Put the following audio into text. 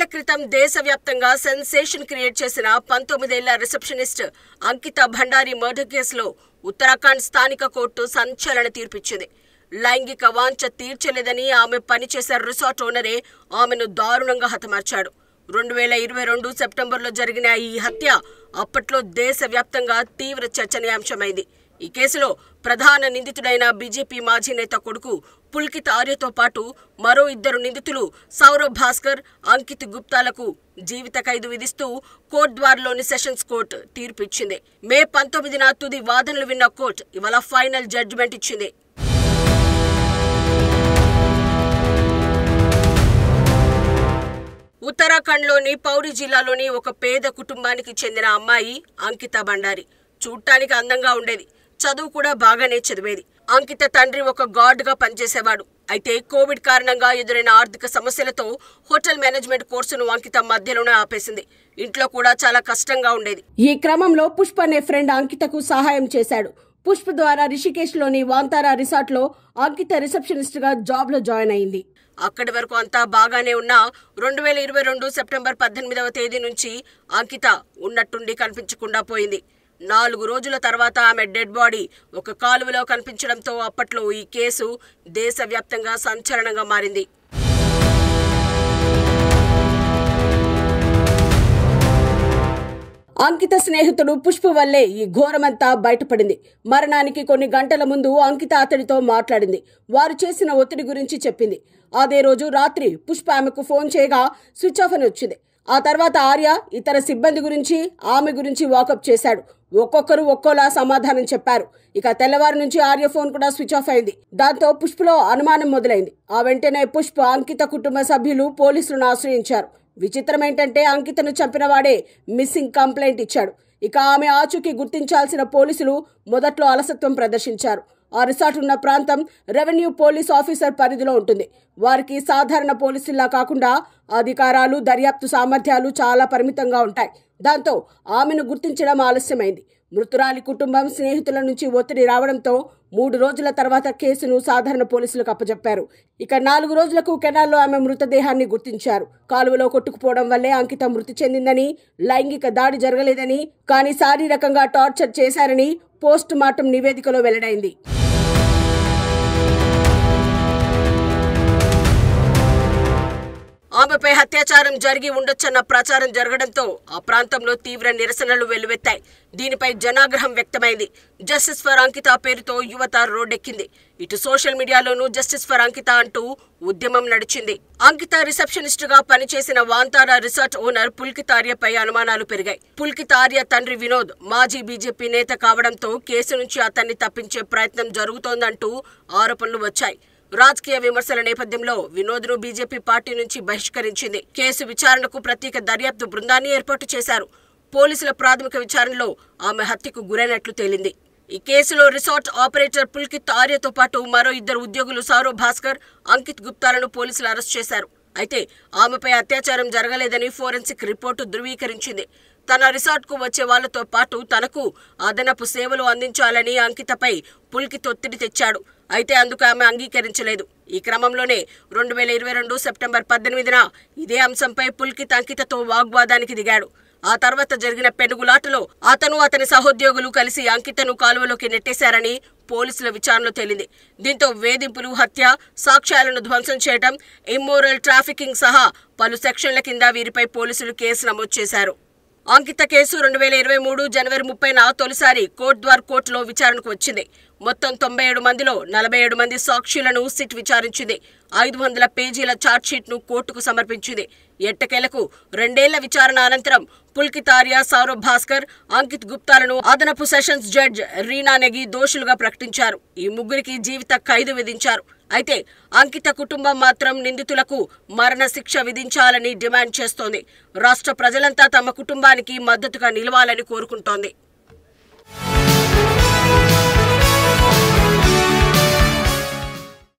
కొన్నేళ్ల క్రితం దేశవ్యాప్తంగా సెన్సేషన్ క్రియేట్ చేసిన 19 ఏళ్ల రిసెప్షనిస్ట్ అంకిత భండారి మర్డర్ కేసులో ఉత్తరాఖండ్ స్థానిక కోర్టు సంచలన తీర్పిచ్చింది. లైంగిక వాంఛ తీర్చలేదని ఆమె పనిచేసే రిసార్ట్ ఓనరే ఆమెను దారుణంగా హతమార్చాడు. 2022 సెప్టెంబర్లో జరిగిన ఈ హత్య అప్పట్లో దేశవ్యాప్తంగా తీవ్ర చర్చనీయాంశమైంది. ఈ కేసులో ప్రధాన నిందితుడైన బీజేపీ మాజీ నేత కొడుకు పుల్కిత్ ఆర్యతో పాటు మరో 2 నిందితులు సౌరవ్ భాస్కర్, అంకిత్ గుప్తాలకు జీవిత ఖైదు విధిస్తూ కోట్ద్వార్లోని సెషన్స్ కోర్టు తీర్పు ఇచ్చింది. మే 19న తుది వాదనలు విన్న కోర్టు ఇవాళ ఫైనల్ జడ్జిమెంట్ ఇచ్చింది. ఉత్తరాఖండ్లోని పౌరి జిల్లాలోని ఒక పేద కుటుంబానికి చెందిన అమ్మాయి అంకిత భండారి. చూడటానికి అందంగా ఉండేది, చదువు కూడా బాగానే చదివేది. అంకిత తండ్రి ఒక గార్డుగా పనిచేసేవాడు. అయితే కోవిడ్ కారణంగా ఎదురైన ఆర్థిక సమస్యలతో హోటల్ మేనేజ్మెంట్ కోర్సును అంకిత మధ్యలోనే ఆపేసింది. ఇంట్లో కూడా చాలా కష్టంగా ఉండేది. ఈ క్రమంలో పుష్ప అనే ఫ్రెండ్ అంకితకు సహాయం చేశాడు. పుష్ప ద్వారా రిషికేశ్లోని వాంతారా రిసార్ట్లో అంకిత రిసెప్షనిస్ట్ గా జాబ్ లో జాయిన్ అయింది. అక్కడి వరకు అంతా బాగానే ఉన్నా 2022 సెప్టెంబర్ 18వ తేదీ నుంచి అంకిత ఉన్నట్టుండి కనిపించకుండా పోయింది. 4 రోజుల తర్వాత ఆమె డెడ్ బాడీ ఒక కాలువలో కనిపించడంతో అప్పట్లో ఈ కేసు దేశవ్యాప్తంగా సంచలనంగా మారింది. అంకిత స్నేహితుడు పుష్ప వల్లే ఈ ఘోరమంతా బయటపడింది. మరణానికి కొన్ని గంటల ముందు అంకిత అతడితో మాట్లాడింది. వారు చేసిన ఒత్తిడి గురించి చెప్పింది. అదే రోజు రాత్రి పుష్ప ఆమెకు ఫోన్ చేయగా స్విచ్ ఆఫ్ అని వచ్చింది. ఆ తర్వాత ఆర్య ఇతర సిబ్బంది గురించి ఆమె గురించి వాకప్ చేశాడు. ఒక్కొక్కరు ఒక్కోలా సమాధానం చెప్పారు. ఇక తెల్లవారి నుంచి ఆర్య ఫోన్ కూడా స్విచ్ ఆఫ్ అయింది. దాంతో పుష్పలో అనుమానం మొదలైంది. ఆ వెంటనే పుష్ప అంకిత కుటుంబ సభ్యులు పోలీసులను ఆశ్రయించారు. విచిత్రం ఏంటంటే అంకితను చంపిన వాడే మిస్సింగ్ కంప్లైంట్ ఇచ్చాడు. ఇక ఆమె ఆచూకీ గుర్తించాల్సిన పోలీసులు మొదట్లో అలసత్వం ప్రదర్శించారు. ఆ రిసార్ట్ ఉన్న ప్రాంతం రెవెన్యూ పోలీస్ ఆఫీసర్ పరిధిలో ఉంటుంది. వారికి సాధారణ పోలీసుల్లా కాకుండా అధికారాలు, దర్యాప్తు సామర్థ్యాలు చాలా పరిమితంగా ఉంటాయి. దాంతో ఆమెను గుర్తించడం ఆలస్యమైంది. మృతురాలి కుటుంబం, స్నేహితుల నుంచి ఒత్తిడి రావడంతో 3 రోజుల తర్వాత కేసును సాధారణ పోలీసులకు అప్పచెప్పారు. ఇక 4 రోజులకు కెనాల్లో ఆమె మృతదేహాన్ని గుర్తించారు. కాలువలో కొట్టుకుపోవడం వల్లే అంకిత మృతి చెందిందని, లైంగిక దాడి జరగలేదని, కానీ శారీరకంగా టార్చర్ చేశారని పోస్ట్ మార్టం నివేదికలో వెల్లడైంది. ఆమెపై అత్యాచారం జరిగి ఉండొచ్చన్న ప్రచారం జరగడంతో ఆ ప్రాంతంలో తీవ్ర నిరసనలు వెల్లువెత్తాయి. దీనిపై జనాగ్రహం వ్యక్తమైంది. జస్టిస్ ఫర్ అంకిత పేరుతో యువత రోడ్డెక్కింది. ఇటు సోషల్ మీడియాలోనూ జస్టిస్ ఫర్ అంకిత అంటూ ఉద్యమం నడిచింది. అంకిత రిసెప్షనిస్ట్ గా పనిచేసిన వాంతారా రిసార్ట్ ఓనర్ పుల్కిత్ ఆర్యపై అనుమానాలు పెరిగాయి. పుల్కిత్ ఆర్య తండ్రి వినోద్ మాజీ బీజేపీ నేత కావడంతో కేసు నుంచి అతన్ని తప్పించే ప్రయత్నం జరుగుతోందంటూ ఆరోపణలు వచ్చాయి. రాజకీయ విమర్శల నేపథ్యంలో వినోద్ను బీజేపీ పార్టీ నుంచి బహిష్కరించింది. కేసు విచారణకు ప్రత్యేక దర్యాప్తు బృందాన్ని ఏర్పాటు చేశారు. పోలీసుల ప్రాథమిక విచారణలో ఆమె హత్యకు గురైనట్లు తేలింది. ఈ కేసులో రిసార్ట్ ఆపరేటర్ పుల్కిత్ ఆర్యతో పాటు మరో 2 ఉద్యోగులు సౌరవ్ భాస్కర్, అంకిత్ గుప్తాలను పోలీసులు అరెస్ట్ చేశారు. అయితే ఆమెపై అత్యాచారం జరగలేదని ఫోరెన్సిక్ రిపోర్టు ధృవీకరించింది. తన రిసార్ట్కు వచ్చే వాళ్లతో పాటు తనకు అదనపు సేవలు అందించాలని అంకితపై పుల్కిత్ ఒత్తిడి తెచ్చాడు. అయితే అందుకు ఆమె అంగీకరించలేదు. ఈ క్రమంలోనే 2022 సెప్టెంబర్ 18న ఇదే అంశంపై పుల్కిత్ అంకితతో వాగ్వాదానికి దిగాడు. ఆ తర్వాత జరిగిన పెనుగులాటలో అతను, అతని సహోద్యోగులు కలిసి అంకితను కాలువలోకి నెట్టేశారని పోలీసుల విచారణలో తేలింది. దీంతో వేధింపులు, హత్య, సాక్ష్యాలను ధ్వంసం చేయడం, ఇమ్మోరల్ ట్రాఫికింగ్ సహా పలు సెక్షన్ల కింద వీరిపై పోలీసులు కేసు నమోదు చేశారు. అంకిత కేసు 2023 జనవరి 30న తొలిసారి కోట్ద్వార్ కోర్టులో విచారణకు వచ్చింది. మొత్తం 97 మందిలో 47 మంది సాక్షులను సిట్ విచారించింది. 500 పేజీల ఛార్జ్షీట్ను కోర్టుకు సమర్పించింది. ఎట్టకేలకు 2 ఏళ్ల విచారణ అనంతరం పుల్కిత్ ఆర్య, సౌరవ్ భాస్కర్, అంకిత్ గుప్తాలను అదనపు సెషన్స్ జడ్జ్ రీనా నెగి దోషులుగా ప్రకటించారు. ఈ ముగ్గురికి జీవిత ఖైదు విధించారు. అయితే అంకిత కుటుంబం మాత్రం నిందితులకు మరణ శిక్ష విధించాలని డిమాండ్ చేస్తోంది. రాష్ట్ర ప్రజలంతా తమ కుటుంబానికి మద్దతుగా నిలవాలని కోరుకుంటోంది.